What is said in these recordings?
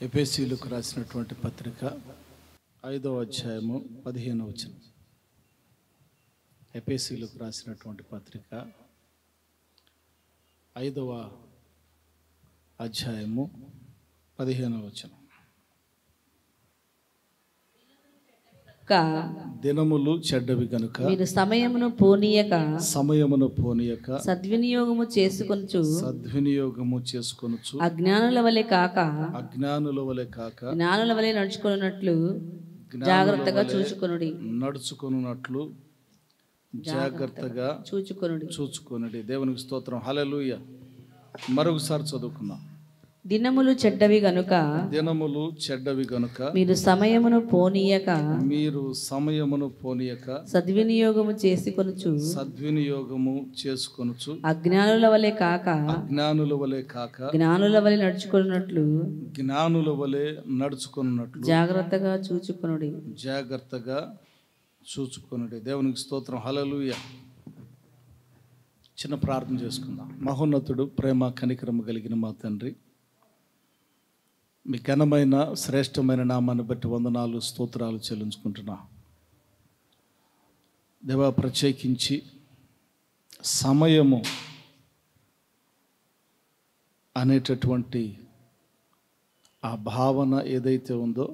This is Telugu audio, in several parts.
ఎఫెసీయులకు రాసినటువంటి పత్రిక 5వ అధ్యాయము 15వ వచనం. ఎఫెసీయులకు రాసినటువంటి పత్రిక 5వ అధ్యాయము 15వ వచనం. దినములు చెడ్డవి గనుక మీరు సమయమును పోనీయక సద్వినియోగము చేసుకొనుచు అజ్ఞానుల వలె కాక జ్ఞానుల వలె నడుచుకొనున్నట్లు జాగ్రత్తగా చూచుకొనుడి. దేవునికి స్తోత్రం. హల్లెలూయా. మరొకసారి చదువుకుందాం. దినములు చెడ్డవి గనుక మీరు సమయమును పోనీయక సద్వినియోగము చేసుకొనుచు అజ్ఞానుల వలె కాక జ్ఞానుల వలె నడుచుకొనున్నట్లు జాగ్రత్తగా చూచుకొనుడి. దేవునికి స్తోత్రం. హల్లెలూయా. చిన్న ప్రార్థన చేసుకుందాం. మహోన్నతుడు, ప్రేమ కనికరము కలిగిన మా తండ్రి, మీ ఘనమైన శ్రేష్టమైన నామాన్ని బట్టి వందనాలు, స్తోత్రాలు చెల్లించుకుంటున్నా. దేవా, ప్రత్యేకించి సమయము అనేటటువంటి ఆ భావన ఏదైతే ఉందో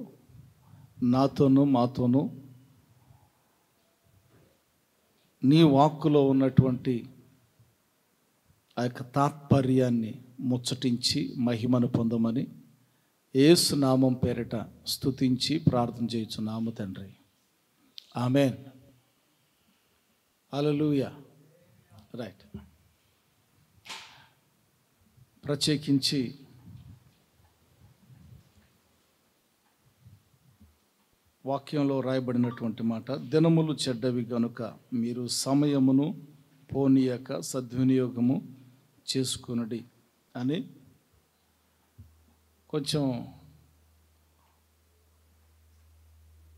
నాతోనూ మాతోనూ నీ వాక్కులో ఉన్నటువంటి ఆ యొక్క తాత్పర్యాన్ని ముచ్చటించి మహిమను పొందమని యేసు నామం పేరిట స్తుతించి ప్రార్థన చేయుచున్నాము తండ్రి. ఆమేన్. హల్లెలూయా. రైట్. ప్రత్యేకించి వాక్యంలో రాయబడినటువంటి మాట, దినములు చెడ్డవి గనుక మీరు సమయమును పోనీయక సద్వినియోగము చేసుకొనుడి అని కొంచెం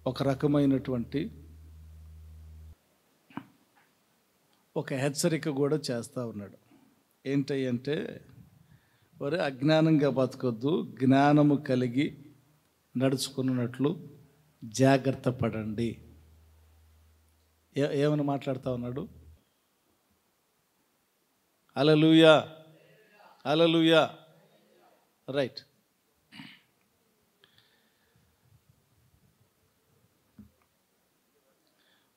ఒక రకమైనటువంటి ఒక హెచ్చరిక కూడా చేస్తూ ఉన్నాడు. ఏంటంటే, వారు అజ్ఞానంగా బతకొద్దు, జ్ఞానము కలిగి నడుచుకున్నట్లు జాగ్రత్త పడండి. ఏమని మాట్లాడుతూ ఉన్నాడు? హల్లెలూయా, హల్లెలూయా. రైట్.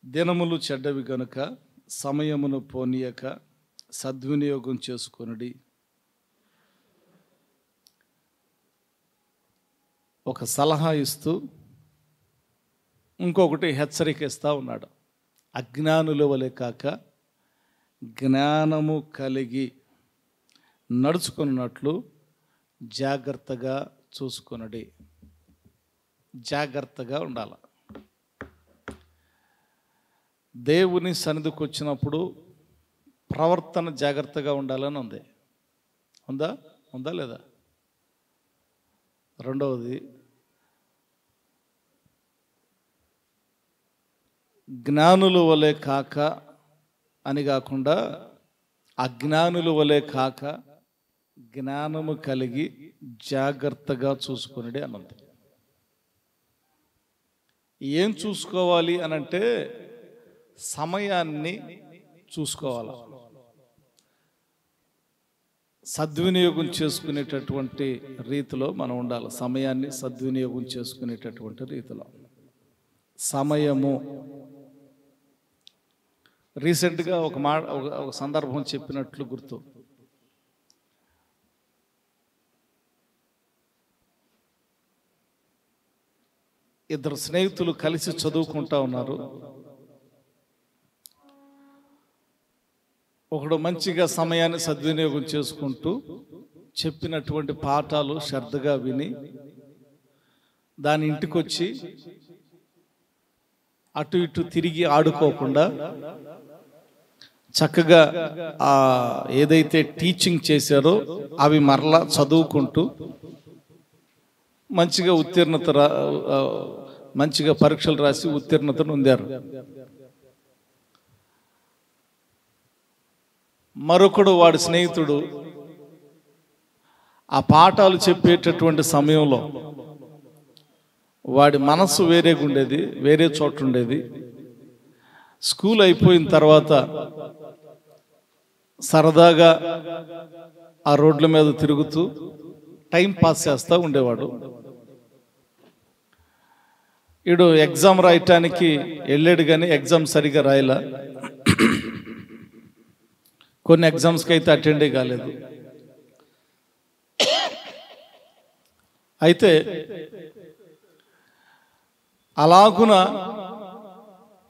దినములు చెడ్డవి గనుక సమయమును పోనీయక సద్వినియోగం చేసుకొనుడి. ఒక సలహా ఇస్తూ ఇంకొకటి హెచ్చరిక ఇస్తూ ఉన్నాడు. అజ్ఞానుల వలె కాక జ్ఞానము కలిగి నడుచుకున్నట్లు జాగ్రత్తగా చూసుకొనుడి. జాగ్రత్తగా ఉండాలి. దేవుని సన్నిధికి వచ్చినప్పుడు ప్రవర్తన జాగ్రత్తగా ఉండాలని ఉంది. ఉందా లేదా? రెండవది, జ్ఞానుల వలె కాక అని కాకుండా అజ్ఞానుల వలె కాక జ్ఞానము కలిగి జాగ్రత్తగా చూసుకొనుడి అన్నది. ఏం చూసుకోవాలి అనంటే సమయాన్ని చూసుకోవాలి. సద్వినియోగం చేసుకునేటటువంటి రీతిలో మనం ఉండాలి. సమయాన్ని సద్వినియోగం చేసుకునేటటువంటి రీతిలో. సమయము రీసెంట్గా ఒక సందర్భం చెప్పినట్లు గుర్తు. ఇద్దరు స్నేహితులు కలిసి చదువుకుంటా ఉన్నారు. ఒకడు మంచిగా సమయాన్ని సద్వినియోగం చేసుకుంటూ చెప్పినటువంటి పాఠాలు శ్రద్ధగా విని దాని ఇంటికి వచ్చి అటు ఇటు తిరిగి ఆడుకోకుండా చక్కగా ఏదైతే టీచింగ్ చేశారో అవి మరలా చదువుకుంటూ మంచిగా పరీక్షలు రాసి ఉత్తీర్ణతను పొందారు. మరొకడు వాడి స్నేహితుడు ఆ పాఠాలు చెప్పేటటువంటి సమయంలో వాడి మనస్సు వేరేగా ఉండేది, వేరే చోట ఉండేది. స్కూల్ అయిపోయిన తర్వాత సరదాగా ఆ రోడ్ల మీద తిరుగుతూ టైం పాస్ చేస్తూ ఉండేవాడు. వీడు ఎగ్జామ్ రాయటానికి వెళ్ళాడు, కానీ ఎగ్జామ్ సరిగా రాయలా. కొన్ని ఎగ్జామ్స్కి అయితే అటెండే కాలేదు. అయితే అలాగున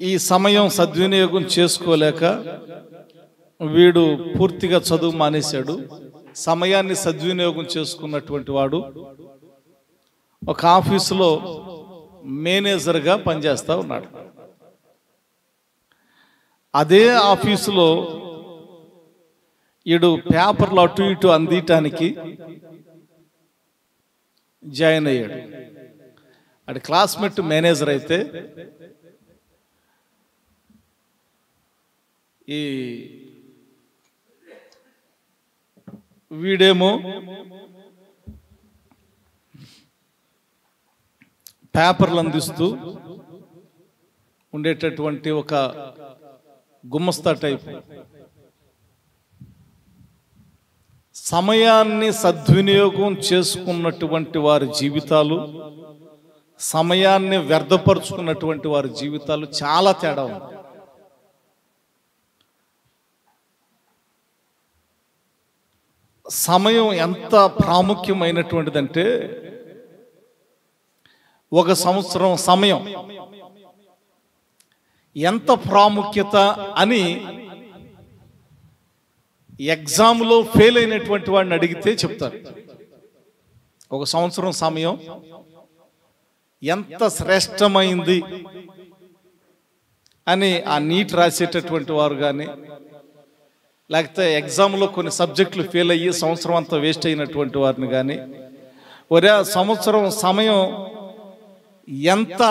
ఈ సమయం సద్వినియోగం చేసుకోలేక వీడు పూర్తిగా చదువు మానేశాడు. సమయాన్ని సద్వినియోగం చేసుకున్నటువంటి వాడు ఒక ఆఫీసులో మేనేజర్గా పనిచేస్తూ ఉన్నాడు. అదే ఆఫీసులో వీడు పేపర్లు అటు ఇటు అందించడానికి జాయిన్ అయ్యాడు. అది క్లాస్మేట్ మేనేజర్ అయితే ఈ వీడేమో పేపర్లు అందిస్తూ ఉండేటటువంటి ఒక గుమస్తా టైప్. సమయాన్ని సద్వినియోగం చేసుకున్నటువంటి వారి జీవితాలు, సమయాన్ని వ్యర్థపరుచుకున్నటువంటి వారి జీవితాలు చాలా తేడా ఉంది. సమయం ఎంత ప్రాముఖ్యమైనటువంటిదంటే, ఒక సంవత్సరం సమయం ఎంత ప్రాముఖ్యత అని ఎగ్జామ్లో ఫెయిల్ అయినటువంటి వాడిని అడిగితే చెప్తారు. ఒక సంవత్సరం సమయం ఎంత శ్రేష్టమైంది అని ఆ నీట్ రాసేటటువంటి వారు కానీ, లేకపోతే ఎగ్జామ్లో కొన్ని సబ్జెక్టులు ఫెయిల్ అయ్యి సంవత్సరం అంతా వేస్ట్ అయినటువంటి వారిని కానీ, ఒరే సంవత్సరం సమయం ఎంత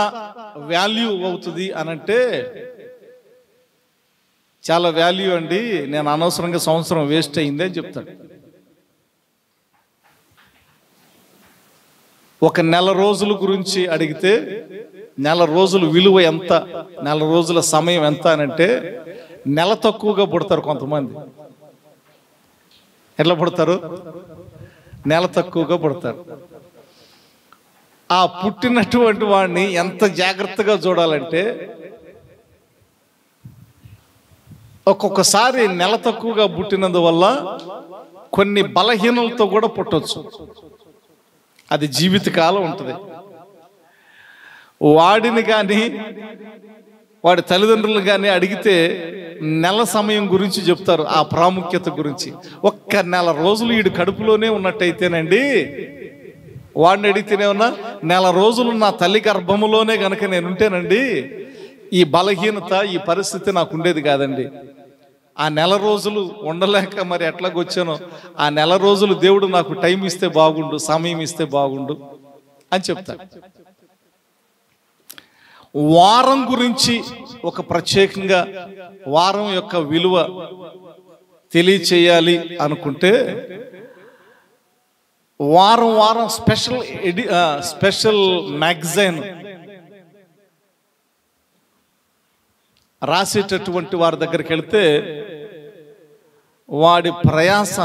వాల్యూ అవుతుంది అనంటే, చాలా వాల్యూ అండి, నేను అనవసరంగా సంవత్సరం వేస్ట్ అయింది అని చెప్తాడు. ఒక నెల రోజుల గురించి అడిగితే నెల రోజుల విలువ ఎంత, నెల రోజుల సమయం ఎంత అనంటే, నెల తక్కువగా పుడతారు కొంతమంది. ఎట్లా పుడతారు? నెల తక్కువగా పుడతారు. ఆ పుట్టినటువంటి వాడిని ఎంత జాగ్రత్తగా చూడాలంటే, ఒక్కొక్కసారి నెల తక్కువగా పుట్టినందువల్ల కొన్ని బలహీనలతో కూడా పుట్టవచ్చు. అది జీవితకాలం ఉంటుంది. వాడిని కానీ వాడి తల్లిదండ్రులు కానీ అడిగితే నెల సమయం గురించి చెప్తారు, ఆ ప్రాముఖ్యత గురించి. ఒక్క నెల రోజులు వీడు కడుపులోనే ఉన్నట్టయితేనండి, వాడిని అడిగితేనే ఉన్నా, నెల రోజులు నా తల్లి గర్భములోనే కనుక నేను ఉంటేనండి, ఈ బలహీనత, ఈ పరిస్థితి నాకు ఉండేది కాదండి. ఆ నెల రోజులు ఉండలేక మరి ఎట్లాగొచ్చానో, ఆ నెల రోజులు దేవుడు నాకు టైం ఇస్తే బాగుండు, సమయం ఇస్తే బాగుండు అని చెప్తాడు. వారం గురించి ఒక ప్రత్యేకంగా వారం యొక్క విలువ తెలియచేయాలి అనుకుంటే, వారం వారం స్పెషల్ మ్యాగజైన్ రాసేటటువంటి వారి దగ్గరికి వెళితే, వాడి ప్రయాస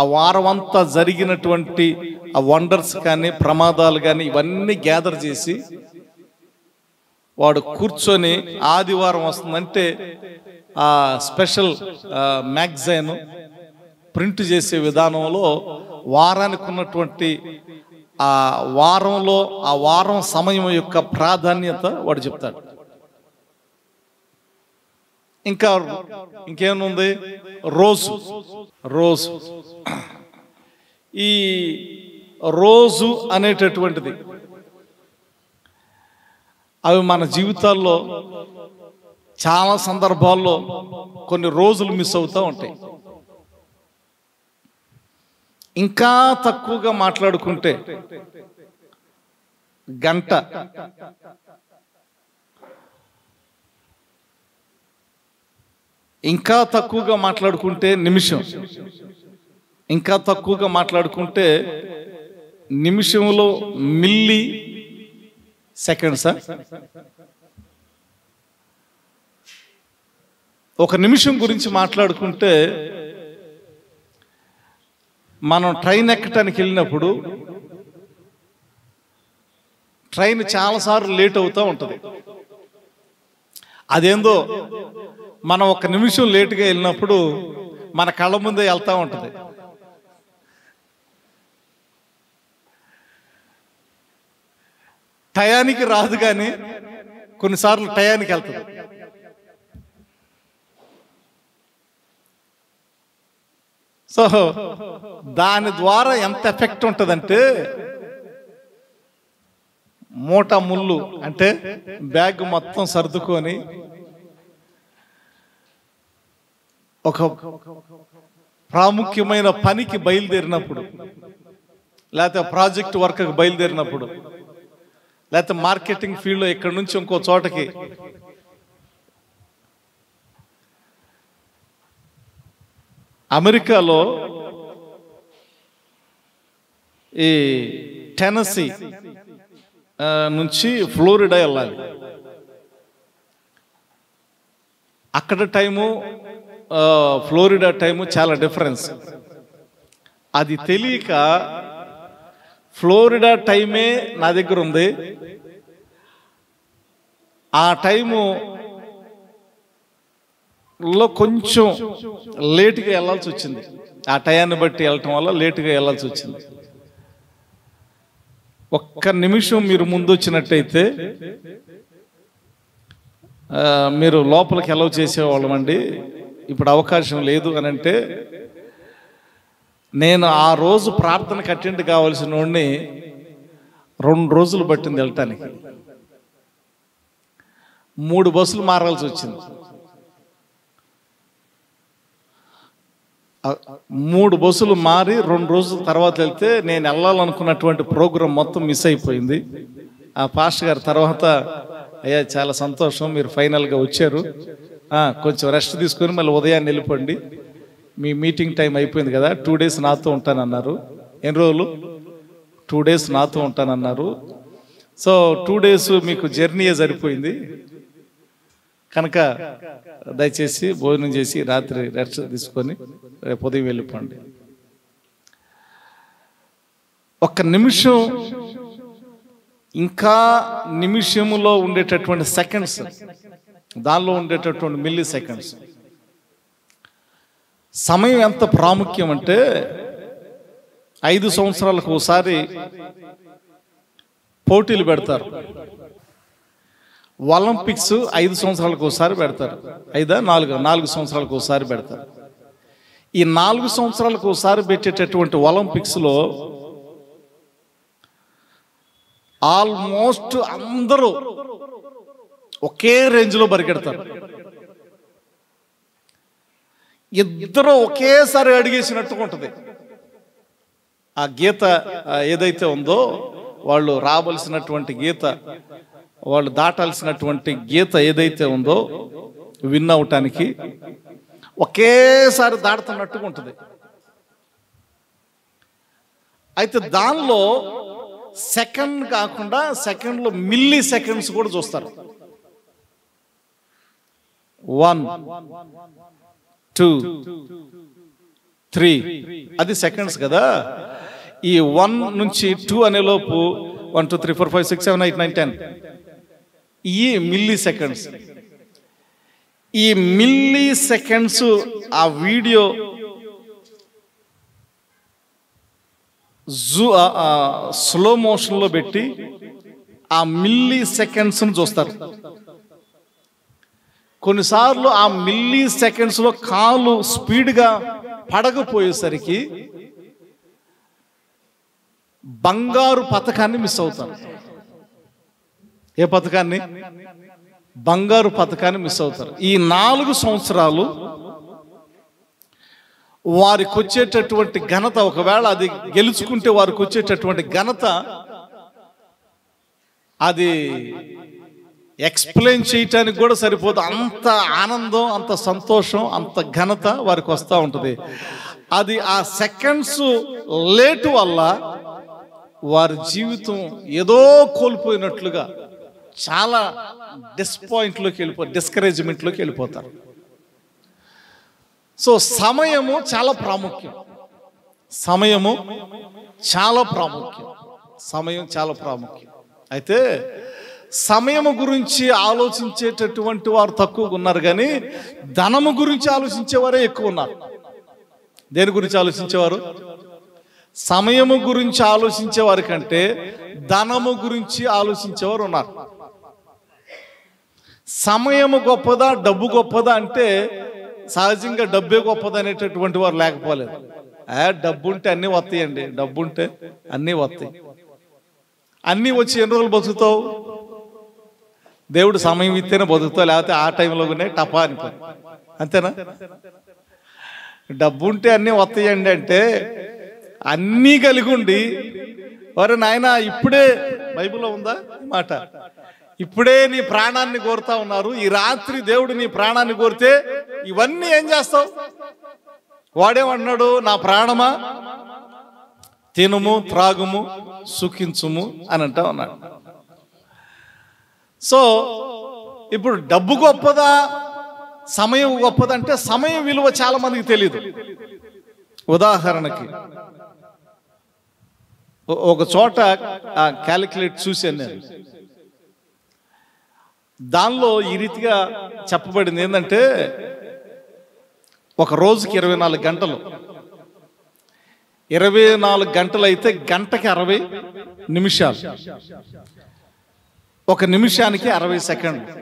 ఆ వారం అంతా జరిగినటువంటి ఆ వండర్స్ కానీ, ప్రమాదాలు కానీ, ఇవన్నీ గ్యాదర్ చేసి వాడు కూర్చొని ఆదివారం వస్తుందంటే ఆ స్పెషల్ మ్యాగజైన్ ప్రింట్ చేసే విధానంలో వారానికి ఉన్నటువంటి ఆ వారంలో ఆ వారం సమయం యొక్క ప్రాధాన్యత వాడు చెప్తాడు. ఇంకేముంది? రోజు ఈ రోజు అనేటటువంటిది, అవి మన జీవితాల్లో చాలా సందర్భాల్లో కొన్ని రోజులు మిస్ అవుతూ ఉంటాయి. ఇంకా తక్కువగా మాట్లాడుకుంటే గంట, ఇంకా తక్కువగా మాట్లాడుకుంటే నిమిషం, ఇంకా తక్కువగా మాట్లాడుకుంటే నిమిషంలో మిల్లీ సెకండ్సా? ఒక నిమిషం గురించి మాట్లాడుకుంటే, మనం ట్రైన్ ఎక్కటానికి వెళ్ళినప్పుడు ట్రైన్ చాలాసార్లు లేట్ అవుతూ ఉంటుంది. అదేందో మనం ఒక నిమిషం లేటుగా వెళ్ళినప్పుడు మన కళ్ళ ముందే వెళ్తూ ఉంటుంది. టయానికి రాదు, కానీ కొన్నిసార్లు టయానికి వెళ్తుంది. సో దాని ద్వారా ఎంత ఎఫెక్ట్ ఉంటుందంటే, మూట ముళ్ళు అంటే బ్యాగ్ మొత్తం సర్దుకొని ఒక ప్రాముఖ్యమైన పనికి బయలుదేరినప్పుడు, లేకపోతే ప్రాజెక్ట్ వర్క్కి బయలుదేరినప్పుడు, లేకపోతే మార్కెటింగ్ ఫీల్డ్లో ఇక్కడి నుంచి ఇంకో చోటకి అమెరికాలో ఈ టెనసీ నుంచి ఫ్లోరిడా వెళ్ళాలి. అక్కడ టైము ఫ్లోరిడా టైము చాలా డిఫరెన్స్. అది తెలియక ఫ్లోరిడా టైమే నా దగ్గర ఉంది, ఆ టైము లో కొంచెం లేటుగా వెళ్ళాల్సి వచ్చింది. ఆ టయాన్ని బట్టి వెళ్ళటం వల్ల లేటుగా వెళ్ళాల్సి వచ్చింది. ఒక్క నిమిషం మీరు ముందు వచ్చినట్టయితే మీరు లోపలికి అలౌ చేసేవాళ్ళమండి. ఇప్పుడు అవకాశం లేదు అని అంటే, నేను ఆ రోజు ప్రార్థనకు అటెండ్ కావాల్సిన వాడిని 2 రోజులు పట్టింది వెళ్ళటానికి. 3 బస్సులు మారాల్సి వచ్చింది. 3 బస్సులు మారి 2 రోజుల తర్వాత వెళ్తే నేను వెళ్ళాలనుకున్నటువంటి ప్రోగ్రాం మొత్తం మిస్ అయిపోయింది. ఆ పాస్టర్ గారు తర్వాత, అయ్యా చాలా సంతోషం మీరు ఫైనల్గా వచ్చారు, కొంచెం రెస్ట్ తీసుకొని మళ్ళీ ఉదయాన్నే వెళ్ళిపోండి, మీ మీటింగ్ టైం అయిపోయింది కదా, 2 డేస్ నాతో ఉంటానన్నారు. ఎన్ని రోజులు? 2 డేస్ నాతో ఉంటానన్నారు. సో 2 డేస్ మీకు జర్నీయే సరిపోయింది కనుక దయచేసి భోజనం చేసి రాత్రి రెస్ట్ తీసుకొని రేపు ఉదయం వెళ్ళిపోండి. ఒక్క నిమిషం, ఇంకా నిమిషములో ఉండేటటువంటి సెకండ్స్, దానిలో ఉండేటటువంటి మిల్లీ సెకండ్స్. సమయం ఎంత ప్రాముఖ్యం అంటే, 5 సంవత్సరాలకు ఒకసారి పోటీలు పెడతారు. ఒలింపిక్స్ 5 సంవత్సరాలకు ఒకసారి పెడతారు. 4 సంవత్సరాలకు ఒకసారి పెడతారు. ఈ 4 సంవత్సరాలకు ఒకసారి పెట్టేటటువంటి ఒలింపిక్స్లో ఆల్మోస్ట్ అందరూ ఒకే రేంజ్లో పరిగెడతారు. ఇద్దరు ఒకేసారి అడిగేసినట్టుగా ఉంటుంది. ఆ గీత ఏదైతే ఉందో, వాళ్ళు రావలసినటువంటి గీత, వాళ్ళు దాటాల్సినటువంటి గీత ఏదైతే ఉందో విన్ అవటానికి ఒకేసారి దాటుతున్నట్టుగా ఉంటుంది. అయితే దానిలో సెకండ్ కాకుండా సెకండ్లో మిల్లీ సెకండ్స్ కూడా చూస్తారు. 1, 2, 3 అది సెకండ్స్ కదా. ఈ 1 నుంచి 2 అనే లోపు 1, 2, 3, 4, 5, 6, 7, 8, 9, 10 ఈ మిల్లీ సెకండ్స్. ఈ మిల్లీ సెకండ్స్ ఆ వీడియో స్లో మోషన్లో పెట్టి ఆ మిల్లీ సెకండ్స్ను చూస్తారు. కొన్నిసార్లు ఆ మిల్లీ సెకండ్స్లో కాలు స్పీడ్గా పడకపోయేసరికి బంగారు పతకాన్ని మిస్ అవుతారు. ఏ పతకాన్ని? బంగారు పతకాన్ని మిస్ అవుతారు. ఈ 4 సంవత్సరాలు వారికి వచ్చేటటువంటి ఘనత, ఒకవేళ అది గెలుచుకుంటే వారికి వచ్చేటటువంటి ఘనత, అది ఎక్స్ప్లెయిన్ చేయటానికి కూడా సరిపోదు. అంత ఆనందం, అంత సంతోషం, అంత ఘనత వారికి వస్తూ ఉంటుంది. అది ఆ సెకండ్స్ లేటు వల్ల వారి జీవితం ఏదో కోల్పోయినట్లుగా చాలా డిస్కరేజ్మెంట్లోకి వెళ్ళిపోతారు. సో సమయము చాలా ప్రాముఖ్యం. సమయం చాలా ప్రాముఖ్యం. అయితే సమయము గురించి ఆలోచించేటటువంటి వారు తక్కువగా ఉన్నారు, కానీ ధనము గురించి ఆలోచించేవారే ఎక్కువ ఉన్నారు. దేని గురించి ఆలోచించేవారు? సమయము గురించి ఆలోచించేవారి కంటే ధనము గురించి ఆలోచించేవారు ఉన్నారు. సమయము గొప్పదా డబ్బు గొప్పదా అంటే సహజంగా డబ్బే గొప్పది అనేటటువంటి వారు లేకపోలేదు. డబ్బు ఉంటే అన్నీ వస్తాయండి, డబ్బు ఉంటే అన్నీ వస్తాయి. అన్నీ వచ్చి ఎన్ని రోజులు బతుకుతావు? దేవుడు సమయం ఇస్తేనే బతుకుతావు, లేకపోతే ఆ టైంలోనే టపా అనిపో, అంతేనా? డబ్బు ఉంటే అన్నీ వస్తాయండి అంటే అన్నీ కలిగి ఉండి, వారు నాయన ఇప్పుడే, బైబిల్లో ఉందా మాట, ఇప్పుడే నీ ప్రాణాన్ని కోరుతా ఉన్నారు, ఈ రాత్రి దేవుడు నీ ప్రాణాన్ని కోరితే ఇవన్నీ ఏం చేస్తావు? వాడేమన్నాడు? నా ప్రాణమా తినుము త్రాగుము సుఖించుము అని అంటా ఉన్నాడు. సో ఇప్పుడు డబ్బు గొప్పదా సమయం గొప్పదంటే సమయం విలువ చాలా మందికి తెలియదు. ఉదాహరణకి ఒక చోట క్యాలిక్యులేట్ చూశాను నేను. దానిలో ఈ రీతిగా చెప్పబడింది ఏంటంటే, ఒక రోజుకి 24 గంటలు, 24 గంటలు అయితే గంటకి 60 నిమిషాలు, ఒక నిమిషానికి 60 సెకండ్లు,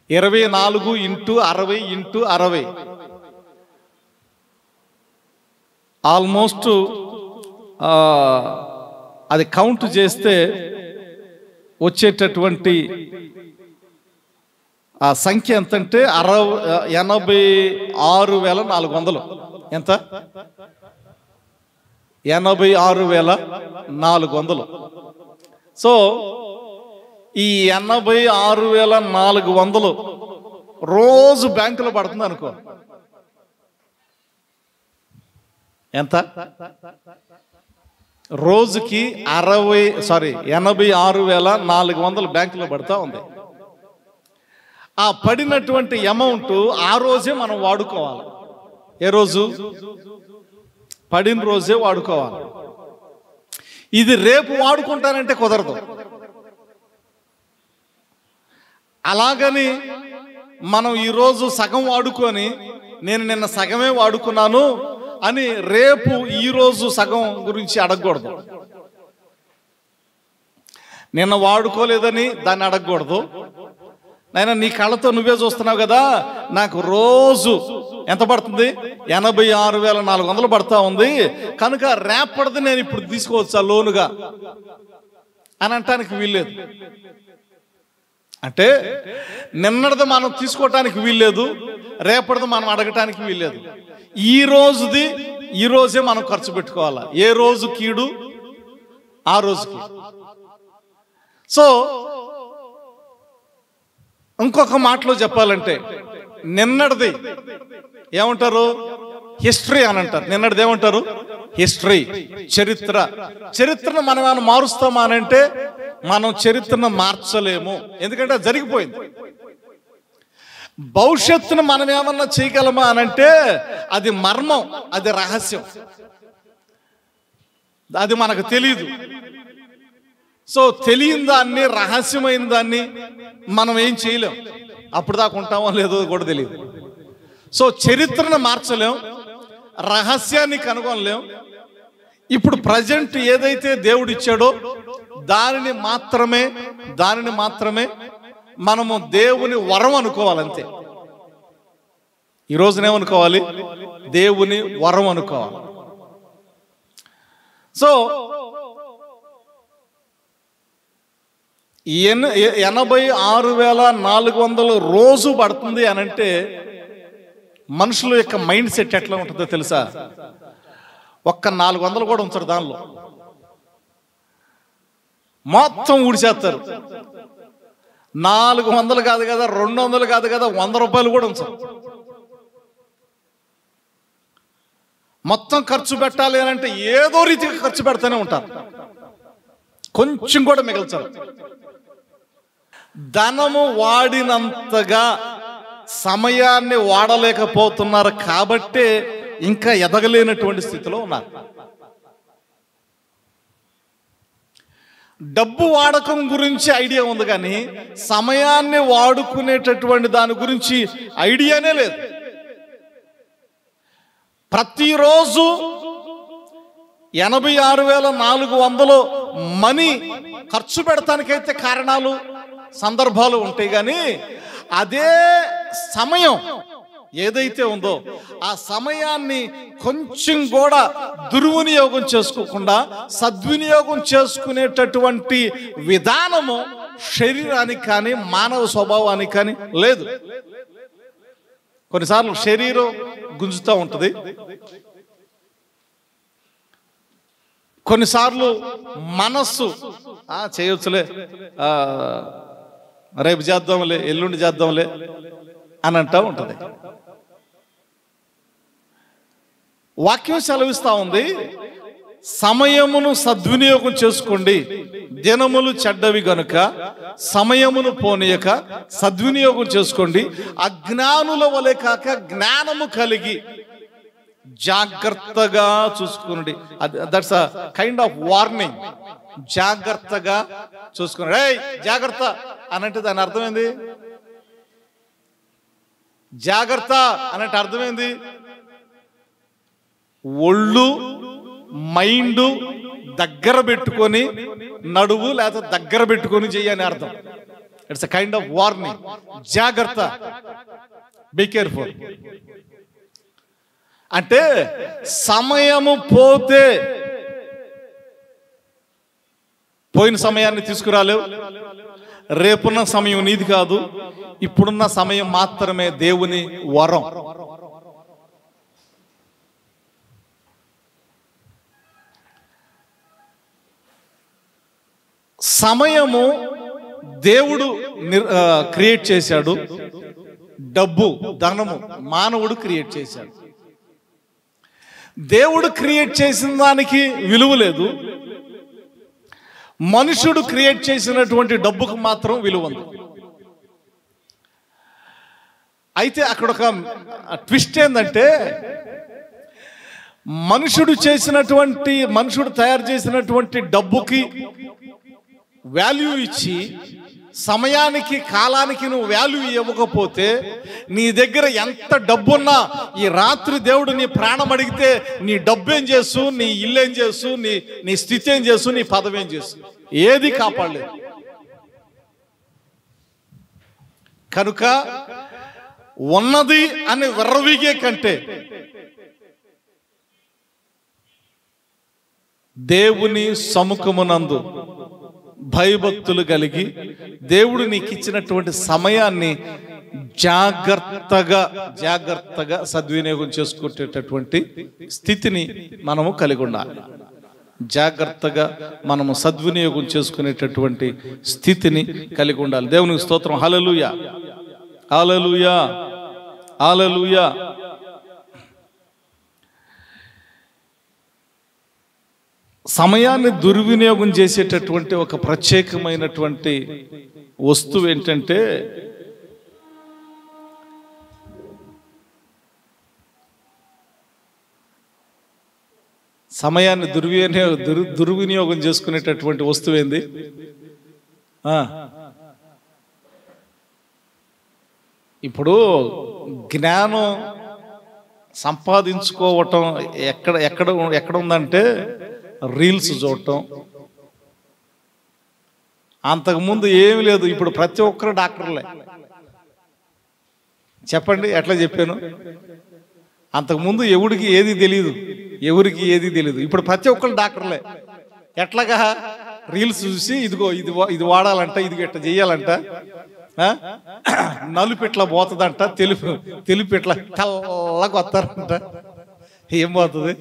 24 × 60 × 60 ఆల్మోస్ట్ అది కౌంట్ చేస్తే వచ్చేటటువంటి ఆ సంఖ్య ఎంతంటే 86,400. ఎంత? 86,400. సో ఈ 86,400 రోజు బ్యాంకులో పడుతుంది అనుకో. ఎంత? రోజుకి 86,400 బ్యాంకులో పడుతూ ఉంది. ఆ పడినటువంటి అమౌంట్ ఆ రోజే మనం వాడుకోవాలి. ఏ రోజు? పడిన రోజే వాడుకోవాలి. ఇది రేపు వాడుకుంటానంటే కుదరదు. అలాగని మనం ఈరోజు సగం వాడుకొని నేను నిన్న సగమే వాడుకున్నాను అని రేపు ఈరోజు సగం గురించి అడగకూడదు. నిన్న వాడుకోలేదని దాన్ని అడగకూడదు. నాయన నీ కళ్ళతో నువ్వే చూస్తున్నావు కదా, నాకు రోజు ఎంత పడుతుంది? 86,400 పడతా ఉంది, కనుక రేపటిది నేను ఇప్పుడు తీసుకోవచ్చా లోనుగా అని అంటానికి వీల్లేదు. అంటే నిన్నటిది మనం తీసుకోవటానికి వీల్లేదు, రేపటిది మనం అడగటానికి వీల్లేదు. ఈ రోజుది ఈ రోజే మనం ఖర్చు పెట్టుకోవాలా. ఏ రోజు కీడు ఆ రోజుకి. సో ఇంకొక మాటలో చెప్పాలంటే నిన్నటిది ఏమంటారు? హిస్టరీ అని అంటారు. నిన్నటిది ఏమంటారు? హిస్టరీ, చరిత్ర. చరిత్రను మనం ఏమైనా మారుస్తామా అని అంటే మనం చరిత్రను మార్చలేము, ఎందుకంటే అది జరిగిపోయింది. భవిష్యత్తును మనం ఏమన్నా చేయగలమా అని అంటే అది మర్మం, అది రహస్యం, అది మనకు తెలియదు. సో తెలియని దాన్ని, రహస్యమైన దాన్ని మనం ఏం చేయలేం. అప్పుడు దాకా ఉంటామో లేదో కూడా తెలియదు. సో చరిత్రను మార్చలేం, రహస్యాన్ని కనుగొనలేం. ఇప్పుడు ప్రజెంట్ ఏదైతే దేవుడు ఇచ్చాడో దానిని మాత్రమే మనము దేవుని వరం అనుకోవాలంతే. ఈ రోజునేమనుకోవాలి? దేవుని వరం అనుకోవాలి. సో 86,400 రోజు పడుతుంది అని అంటే మనుషుల యొక్క మైండ్ సెట్ ఎట్లా ఉంటుందో తెలుసా? ఒక్క 400 కూడా ఉంచారు, దానిలో మొత్తం ఊడిచేస్తారు. 400 కాదు కదా, 200 కాదు కదా, 100 రూపాయలు కూడా ఉంచారు. మొత్తం ఖర్చు పెట్టాలి అని అంటే ఏదో రీతిగా ఖర్చు పెడతానే ఉంటారు, కొంచెం కూడా మిగల్చారు. ధనము వాడినంతగా సమయాన్ని వాడలేకపోతున్నారు కాబట్టే ఇంకా ఎదగలేనటువంటి స్థితిలో ఉన్నారు. డబ్బు వాడకం గురించి ఐడియా ఉంది కానీ సమయాన్ని వాడుకునేటటువంటి దాని గురించి ఐడియానే లేదు. ప్రతిరోజు 86,400 మనీ ఖర్చు పెడతానికైతే కారణాలు సందర్భాలు ఉంటాయి, కానీ అదే సమయం ఏదైతే ఉందో ఆ సమయాన్ని కొంచెం కూడా దుర్వినియోగం చేసుకోకుండా సద్వినియోగం చేసుకునేటటువంటి విధానము శరీరానికి కానీ మానవ స్వభావానికి కానీ లేదు. కొన్నిసార్లు శరీరం గుంజుతూ ఉంటుంది, కొన్నిసార్లు మనస్సు చేయొచ్చులే, రేపు చేద్దాంలే, ఎల్లుండి చేద్దాంలే అని అంటూ ఉంటుంది. వాక్యం సెలవిస్తూ ఉంది, సమయమును సద్వినియోగం చేసుకోండి, దినములు చెడ్డవి గనుక సమయమును పోనీయక సద్వినియోగం చేసుకోండి, అజ్ఞానుల వలె కాక జ్ఞానము కలిగి జాగ్రత్తగా చూసుకోండి. That's a kind of warning. జాగ్రత్తగా చూసుకోండి. ఏయ్ జాగ్రత్త అనంటే దాని అర్థమైంది, జాగ్రత్త అనంటే అర్థమైంది ఒళ్ళు మైండ్ దగ్గర పెట్టుకొని నడువు లేకపోతే దగ్గర పెట్టుకొని చెయ్యని అర్థం. It's a kind of warning. జాగ్రత్త, బీ కేర్ఫుల్. అంటే సమయము పోతే పోయిన సమయాన్ని తీసుకురాలేవు, రేపున్న సమయం నీది కాదు, ఇప్పుడున్న సమయం మాత్రమే దేవుని వరం. సమయము దేవుడు క్రియేట్ చేశాడు, డబ్బు ధనము మానవుడు క్రియేట్ చేశాడు. దేవుడు క్రియేట్ చేసిన దానికి విలువ లేదు, మనుషుడు క్రియేట్ చేసినటువంటి డబ్బుకు మాత్రం విలువ ఉంది. అయితే అక్కడ ఒక ట్విస్ట్ ఏంటంటే, మనుషుడు తయారు చేసినటువంటి డబ్బుకి వాల్యూ ఇచ్చి సమయానికి కాలానికి నువ్వు వాల్యూ ఇవ్వకపోతే నీ దగ్గర ఎంత డబ్బున్నా ఈ రాత్రి దేవుడు నీ ప్రాణం అడిగితే నీ డబ్బు ఏం చేస్తూ, నీ ఇల్లు ఏం చేస్తూ, నీ స్థితి ఏం చేస్తూ, నీ పదవి ఏం చేస్తూ, ఏది కాపాడలేదు. కనుక ఉన్నది అని విర్రవీగే కంటే దేవుని సముఖమునందు భయభక్తులు కలిగి దేవుడు నీకు ఇచ్చినటువంటి సమయాన్ని జాగ్రత్తగా సద్వినియోగం చేసుకునేటటువంటి స్థితిని మనము కలిగి ఉండాలి. జాగ్రత్తగా మనము సద్వినియోగం చేసుకునేటటువంటి స్థితిని కలిగి ఉండాలి. దేవునికి స్తోత్రం. హల్లెలూయా, హల్లెలూయా, హల్లెలూయా. సమయాన్ని దుర్వినియోగం చేసేటటువంటి ఒక ప్రత్యేకమైనటువంటి వస్తువు ఏంటంటే సమయాన్ని దుర్వినియోగం చేసుకునేటటువంటి వస్తువు ఏంది? ఇప్పుడు జ్ఞానం సంపాదించుకోవటం ఎక్కడ ఉందంటే రీల్స్ చూడటం. అంతకుముందు ఏమి లేదు, ఇప్పుడు ప్రతి ఒక్కరు డాక్టర్లే. చెప్పండి ఎట్లా చెప్పాను? అంతకుముందు ఎవరికి ఏది తెలియదు, ఇప్పుడు ప్రతి ఒక్కరు డాక్టర్లే. ఎట్లాగా? రీల్స్ చూసి ఇదిగో ఇది వాడాలంట, ఇది ఇట్లా చెయ్యాలంట, నలుపు ఇట్లా పోతుందంట, తెలుపు ఇట్లా తెల్లగా వస్తారంట. ఏం పోతుంది?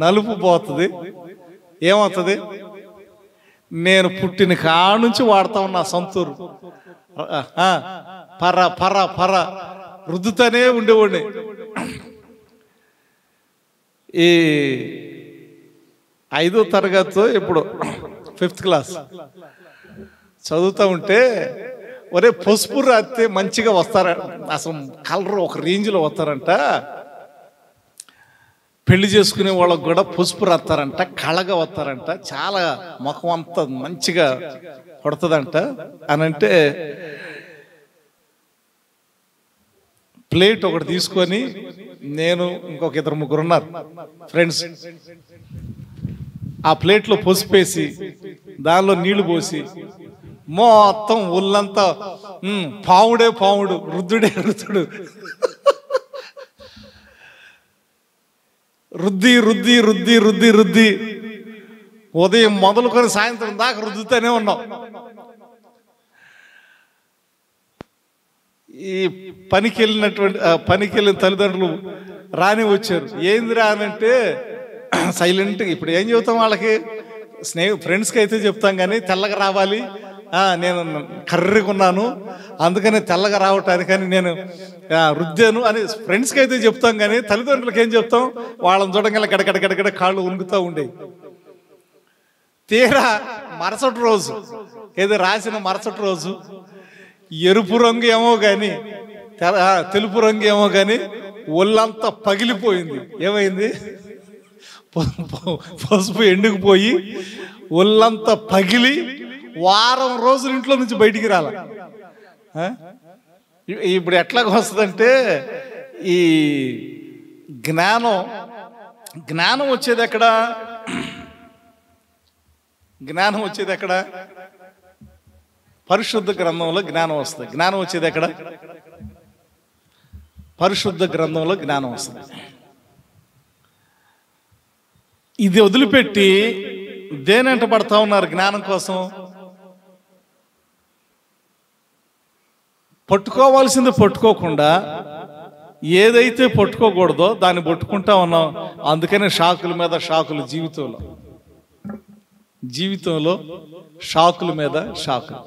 నలుపు పోతుంది. ఏమవుతుంది? నేను పుట్టిన కానుంచి వాడుతా ఉన్నా సంతూరు, పర రుద్దుతూనే ఉండేవాడిని. ఈ 5వ తరగతి ఇప్పుడు 5th క్లాస్ చదువుతూ ఉంటే ఒరే పసుపు రాస్తే మంచిగా వస్తార, అసలు కలర్ ఒక రేంజ్లో వస్తారంట, పెళ్లి చేసుకునే వాళ్ళకు కూడా పసుపు రాస్తారంట, కళగా వస్తారంట, చాలా ముఖం అంతా మంచిగా కొడుతుందంట అని అంటే ప్లేట్ ఒకటి తీసుకొని నేను ఇంకొక 2-3 ఉన్నారు ఫ్రెండ్స్, ఆ ప్లేట్లో పసుపు వేసి దానిలో నీళ్లు పోసి మొత్తం ఒళ్ళంతా పావుడే పావుడు, రుద్దుడే రుద్దుడు, రుద్ది రుద్ది రుద్ది రుద్ది రుద్ది ఉదయం మొదలుకొని సాయంత్రం దాకా రుద్దుతూనే ఉన్నాం. ఈ పనికి వెళ్ళిన తల్లిదండ్రులు రాని వచ్చారు. ఏంది రానంటే సైలెంట్గా, ఇప్పుడు ఏం చెబుతాం వాళ్ళకి, ఫ్రెండ్స్కి అయితే చెప్తాం కానీ తెల్లగా రావాలి, నేను కర్రీగా ఉన్నాను అందుకని తెల్లగా రావటానికని నేను రుద్దాను అని ఫ్రెండ్స్కి అయితే చెప్తాం కానీ తల్లిదండ్రులకి ఏం చెప్తాం, వాళ్ళని చూడగానే గడగడ కాళ్ళు ఉనుకుతూ ఉండేవి. తీరా మరుసటి రోజు, ఏదో రాసిన మరుసటి రోజు ఎరుపు రంగు ఏమో కానీ తెలుపు రంగు ఏమో కానీ ఒళ్ళంతా పగిలిపోయింది. ఏమైంది, పసుపు ఎండుకుపోయి ఒళ్ళంతా పగిలి వారం రోజులు ఇంట్లో నుంచి బయటికి రాల. ఇప్పుడు ఎట్లాగ వస్తుందంటే ఈ జ్ఞానం వచ్చేది ఎక్కడ, జ్ఞానం వచ్చేది ఎక్కడ, పరిశుద్ధ గ్రంథంలో జ్ఞానం వస్తుంది. జ్ఞానం వచ్చేది ఎక్కడ, పరిశుద్ధ గ్రంథంలో జ్ఞానం వస్తుంది. ఇది వదిలిపెట్టి దేనంట పడతా ఉన్నారు జ్ఞానం కోసం, పట్టుకోవాల్సింది పట్టుకోకుండా ఏదైతే పట్టుకోకూడదో దాన్ని పట్టుకుంటా ఉన్నాం. అందుకనే షాకుల మీద షాకులు, జీవితంలో షాకుల మీద షాకులు.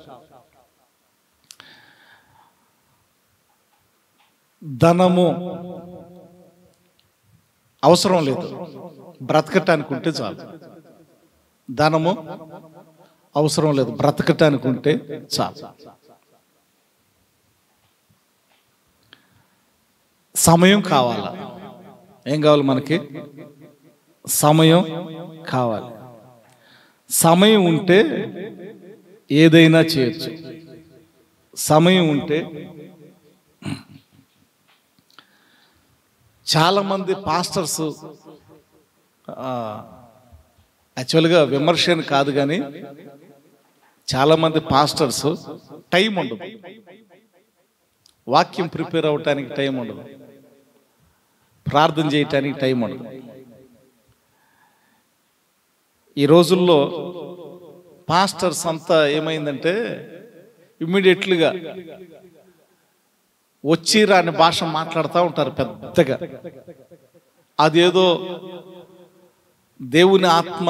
ధనము అవసరం లేదు, బ్రతకటానికి ఉంటే చాలు. ధనము అవసరం లేదు, బ్రతకటానికి ఉంటే చాలు. సమయం కావాలా, ఏం కావాలి మనకి, సమయం కావాలి. సమయం ఉంటే ఏదైనా చేయొచ్చు. సమయం ఉంటే చాలామంది పాస్టర్స్, యాక్చువల్గా విమర్శని కాదు కానీ చాలామంది పాస్టర్స్ టైం ఉండదు, వాక్యం ప్రిపేర్ అవ్వటానికి టైం ఉండదు, ప్రార్థన చేయటానికి టైం ఉండదు. ఈ రోజుల్లో పాస్టర్స్ అంతా ఏమైందంటే ఇమ్మీడియట్లుగా వచ్చి రాని భాష మాట్లాడుతూ ఉంటారు పెద్దగా. అదేదో దేవుని ఆత్మ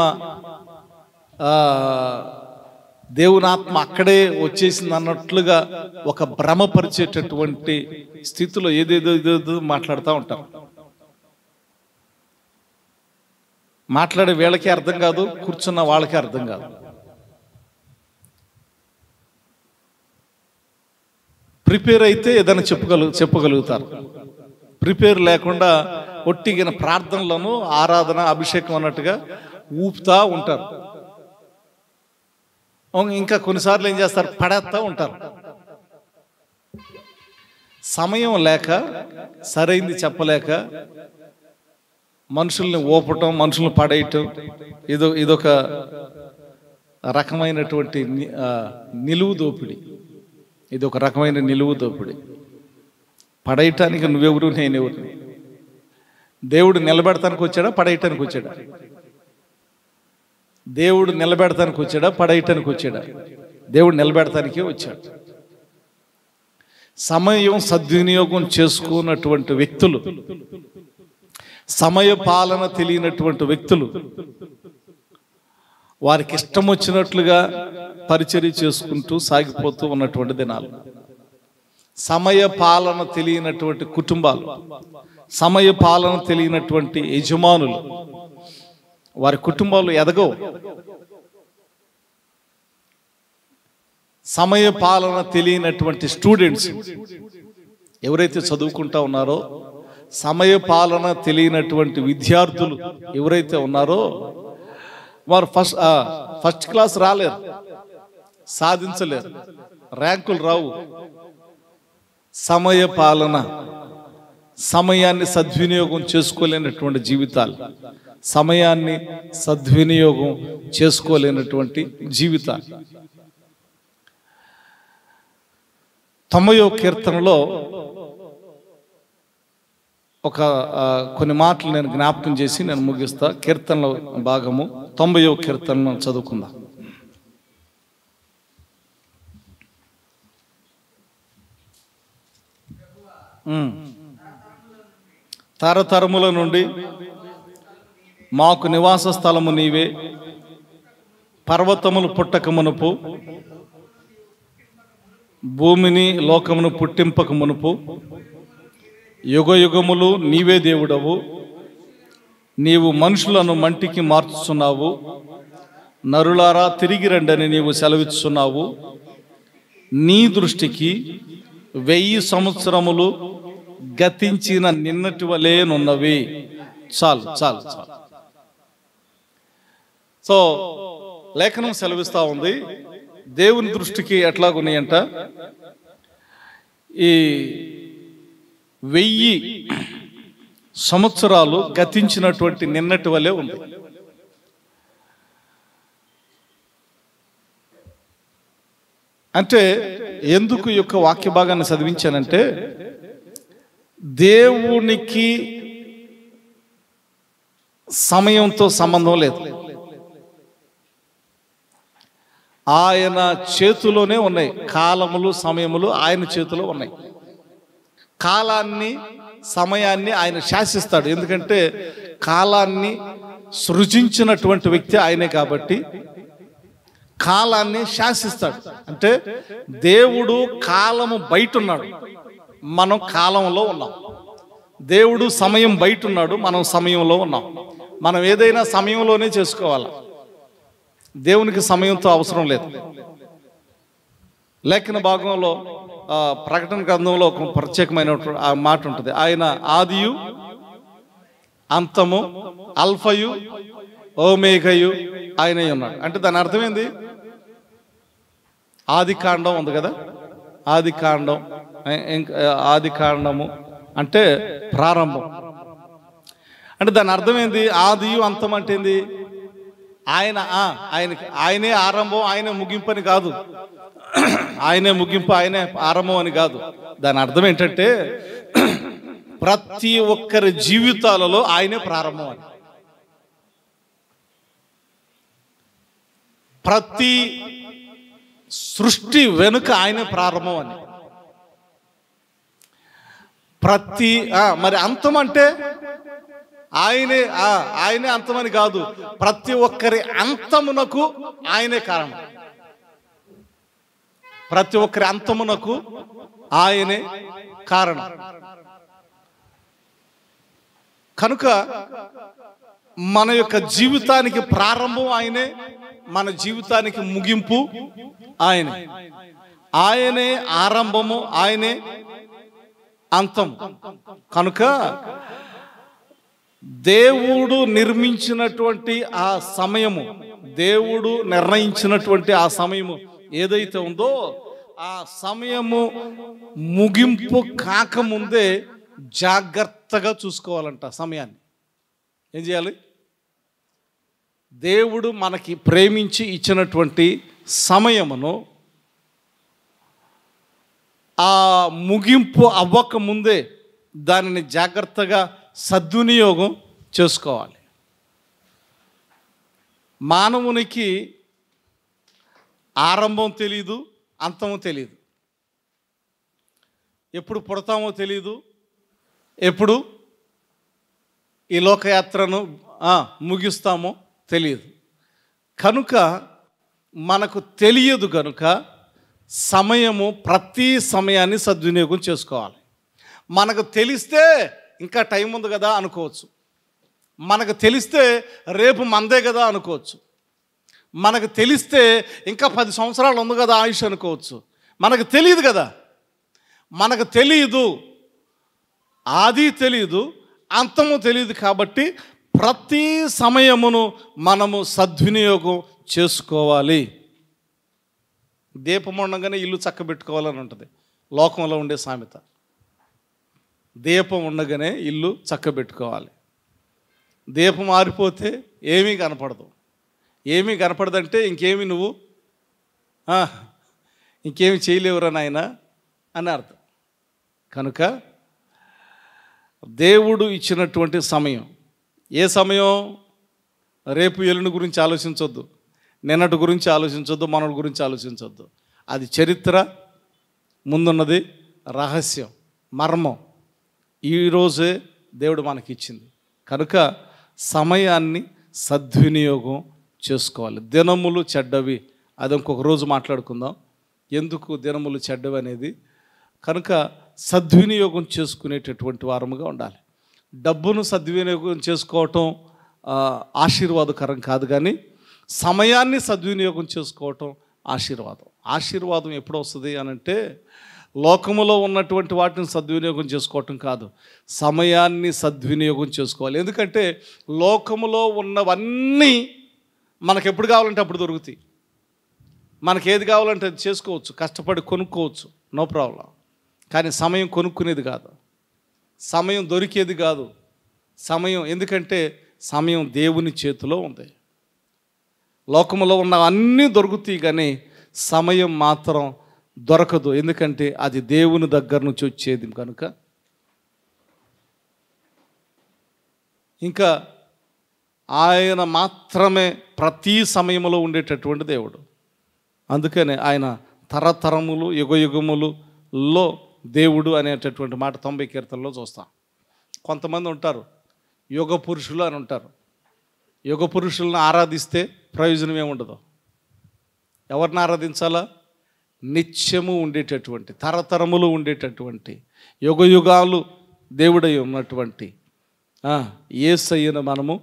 అక్కడే వచ్చేసింది అన్నట్లుగా ఒక భ్రమపరిచేటటువంటి స్థితిలో ఏదేదో మాట్లాడుతూ ఉంటారు. మాట్లాడే వీళ్ళకి అర్థం కాదు, కూర్చున్న వాళ్ళకి అర్థం కాదు. ప్రిపేర్ అయితే ఏదైనా చెప్పగలుగుతారు. ప్రిపేర్ లేకుండా ఒట్టిగిన ప్రార్థనలను, ఆరాధన, అభిషేకం అన్నట్టుగా ఊపుతా ఉంటారు. ఇంకా కొన్నిసార్లు ఏం చేస్తారు, పడేస్తూ ఉంటారు. సమయం లేక, సరైంది చెప్పలేక మనుషుల్ని ఊపటం, మనుషుల్ని పడేయటం, ఇదొక రకమైనటువంటి నిలువు దోపిడి. ఇది ఒక రకమైన నిలువు దోపిడి. పడేయటానికి నువ్వెవరు, నేనెవరు? దేవుడు నిలబెడతానికి వచ్చాడా, పడేయటానికి వచ్చాడా? దేవుడు నిలబెడతానికి వచ్చాడా, పడేయటానికి వచ్చాడా? దేవుడు నిలబెడతానికే వచ్చాడు. సమయం సద్వినియోగం చేసుకున్నటువంటి వ్యక్తులు, సమయ పాలన తెలియనటువంటి వ్యక్తులు వారికి ఇష్టం వచ్చినట్లుగా పరిచర్య చేసుకుంటూ సాగిపోతూ ఉన్నటువంటి దినాలు. సమయ పాలన తెలియనటువంటి కుటుంబాలు, సమయ పాలన తెలియనటువంటి యజమానులు, వారి కుటుంబాలు ఎదగవు. సమయ పాలన తెలియనటువంటి స్టూడెంట్స్ ఎవరైతే చదువుకుంటా ఉన్నారో, సమయ పాలన తెలియనటువంటి విద్యార్థులు ఎవరైతే ఉన్నారో వారు ఫస్ట్ క్లాస్ రాలేరు, సాధించలేరు, ర్యాంకులు రావు. సమయ పాలన, సమయాన్ని సద్వినియోగం చేసుకోలేనటువంటి జీవితాలు, సమయాన్ని సద్వినియోగం చేసుకోలేనటువంటి జీవితాలు. 90వ కీర్తనలో కొన్ని మాటలు నేను జ్ఞాపకం చేసి నేను ముగిస్తా. కీర్తనలో భాగము 90వ కీర్తనను చదువుకుందాం. తరతరముల నుండి మాకు నివాస స్థలము నీవే, పర్వతములు పుట్టక మునుపు, భూమిని లోకమును పుట్టింపక మునుపు, యుగ యుగములు నీవే దేవుడవు. నీవు మనుషులను మంటికి మార్చుచున్నావు. నరులారా తిరిగి రండని నీవు సెలవిచ్చుచున్నావు. నీ దృష్టికి 1000 సంవత్సరములు గతించిన నిన్నటి వలేనున్నవి. చాలు చాలు చాలు. సో లేఖనం సెలవిస్తా ఉంది, దేవుని దృష్టికి ఎట్లాగున్నాయంట, ఈ 1000 సంవత్సరాలు గతించినటువంటి నిన్నటి వలె ఉంది. అంటే ఎందుకు ఈ యొక్క వాక్య భాగాన్ని చదివించానంటే, దేవునికి సమయంతో సంబంధం లేదు. ఆయన చేతిలోనే ఉన్నాయి. కాలములు సమయములు ఆయన చేతిలో ఉన్నాయి. కాలాన్ని సమయాన్ని ఆయన శాసిస్తాడు. ఎందుకంటే కాలాన్ని సృజించినటువంటి వ్యక్తి ఆయనే కాబట్టి కాలాన్ని శాసిస్తాడు. అంటే దేవుడు కాలము బయట ఉన్నాడు, మనం కాలంలో ఉన్నాం. దేవుడు సమయం బయట ఉన్నాడు, మనం సమయంలో ఉన్నాం. మనం ఏదైనా సమయంలోనే చేసుకోవాలి. దేవునికి సమయంతో అవసరం లేదు. లేఖన భాగంలో ప్రకటన గ్రంథంలో ఒక ప్రత్యేకమైన ఆ మాట ఉంటుంది, ఆయన ఆదియు అంతము, అల్ఫయు ఓమేఘయు ఆయనే ఉన్నాడు. అంటే దాని అర్థం ఏంది? ఆది కాండం ఉంది కదా, ఆది కాండం, ఆది కాండము అంటే ప్రారంభం. అంటే దాని అర్థం ఏంది? ఆదియు అంతం అంటే ఏంది? ఆయనే ఆరంభం, ఆయనే ముగింపు అని కాదు. ఆయనే ముగింపు, ఆయనే ఆరంభం అని కాదు. దాని అర్థం ఏంటంటే ప్రతి ఒక్కరి జీవితాలలో ఆయనే ప్రారంభం అని. ప్రతి సృష్టి వెనుక ఆయనే ప్రారంభం అని. ప్రతి మరి అంతం అంటే ఆయనే అంతమని కాదు, ప్రతి ఒక్కరి అంతమునకు ఆయనే కారణం. ప్రతి ఒక్కరి అంతమునకు ఆయనే కారణం. కనుక మన యొక్క జీవితానికి ప్రారంభం ఆయనే, మన జీవితానికి ముగింపు ఆయనే. ఆయనే ఆరంభము, ఆయనే అంతం. కనుక దేవుడు నిర్మించినటువంటి ఆ సమయము, దేవుడు నిర్ణయించినటువంటి ఆ సమయము ఏదైతే ఉందో, ఆ సమయము ముగింపు కాకముందే జాగ్రత్తగా చూసుకోవాలంట. సమయాన్ని ఏం చేయాలి? దేవుడు మనకి ప్రేమించి ఇచ్చినటువంటి సమయమును ఆ ముగింపు అవ్వక ముందే దానిని జాగ్రత్తగా సద్వినియోగం చేసుకోవాలి. మానవునికి ఆరంభం తెలీదు, అంతము తెలీదు. ఎప్పుడు పుడతామో తెలీదు, ఎప్పుడు ఈ లోకయాత్రను ముగిస్తామో తెలియదు. కనుక మనకు తెలియదు కనుక ప్రతి సమయాన్ని సద్వినియోగం చేసుకోవాలి. మనకు తెలిస్తే ఇంకా టైం ఉంది కదా అనుకోవచ్చు, మనకు తెలిస్తే రేపు మందే కదా అనుకోవచ్చు. మనకు తెలిస్తే ఇంకా 10 సంవత్సరాలు ఉంది కదా ఆయుష్ అనుకోవచ్చు. మనకు తెలియదు కదా, మనకు తెలియదు, ఆది తెలియదు, అంతము తెలియదు. కాబట్టి ప్రతి సమయమును మనము సద్వినియోగం చేసుకోవాలి. దీపం ఉండగానే ఇల్లు చక్కబెట్టుకోవాలని ఉంటుంది లోకంలో ఉండే సామెత. దీపం ఉండగానే ఇల్లు చక్కబెట్టుకోవాలి. దీపం ఆరిపోతే ఏమీ కనపడదు. ఏమీ కనపడదంటే ఇంకేమి నువ్వు ఇంకేమి చేయలేవురా నాయన అని అర్థం. కనుక దేవుడు ఇచ్చినటువంటి సమయం, ఏ సమయం? రేపు ఎల్లుండి గురించి ఆలోచించొద్దు, నిన్నటి గురించి ఆలోచించొద్దు, మనటి గురించి ఆలోచించొద్దు. అది చరిత్ర, ముందున్నది రహస్యం, మర్మం. ఈరోజే దేవుడు మనకిచ్చింది. కనుక సమయాన్ని సద్వినియోగం చేసుకోవాలి. దినములు చెడ్డవి, అది ఇంకొక రోజు మాట్లాడుకుందాం, ఎందుకు దినములు చెడ్డవి అనేది. కనుక సద్వినియోగం చేసుకునేటటువంటి వారముగా ఉండాలి. డబ్బును సద్వినియోగం చేసుకోవటం ఆశీర్వాదకరం కాదు, కానీ సమయాన్ని సద్వినియోగం చేసుకోవటం ఆశీర్వాదం. ఆశీర్వాదం ఎప్పుడు వస్తుంది అని అంటే, లోకములో ఉన్నటువంటి వాటిని సద్వినియోగం చేసుకోవటం కాదు, సమయాన్ని సద్వినియోగం చేసుకోవాలి. ఎందుకంటే లోకములో ఉన్నవన్నీ మనకు ఎప్పుడు కావాలంటే అప్పుడు దొరుకుతాయి. మనకి ఏది కావాలంటే అది చేసుకోవచ్చు, కష్టపడి కొనుక్కోవచ్చు, నో ప్రాబ్లం. కానీ సమయం కొనుక్కునేది కాదు, సమయం దొరికేది కాదు. సమయం, ఎందుకంటే సమయం దేవుని చేతిలో ఉంది. లోకములో ఉన్న అన్నీ దొరుకుతాయి, కానీ సమయం మాత్రం దొరకదు. ఎందుకంటే అది దేవుని దగ్గర నుంచి వచ్చేది కనుక. ఇంకా ఆయన మాత్రమే ప్రతి సమయంలో ఉండేటటువంటి దేవుడు. అందుకనే ఆయన తరతరములు యుగయుగములలో దేవుడు అనేటటువంటి మాట 90 కీర్తనలో చూస్తాం. కొంతమంది ఉంటారు యుగ పురుషులు అని ఉంటారు. యుగ పురుషులను ఆరాధిస్తే ప్రయోజనం ఏముండదు. ఎవరిని ఆరాధించాలా? నిత్యము ఉండేటటువంటి, తరతరములు ఉండేటటువంటి, యుగయుగాలు దేవుడై ఉన్నటువంటి యేసయ్యను మనము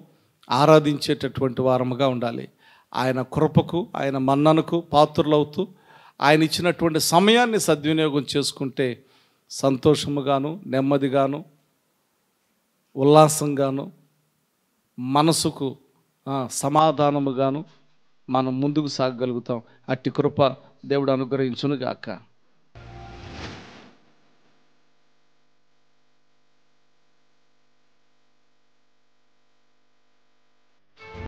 ఆరాధించేటటువంటి వారముగా ఉండాలి. ఆయన కృపకు, ఆయన మన్ననకు పాత్రులవుతూ ఆయన ఇచ్చినటువంటి సమయాన్ని సద్వినియోగం చేసుకుంటే సంతోషముగాను, నెమ్మదిగాను, ఉల్లాసంగాను, మనసుకు సమాధానముగాను మనం ముందుకు సాగగలుగుతాం. అట్టి కృప దేవుడు అనుగ్రహించునుగాక.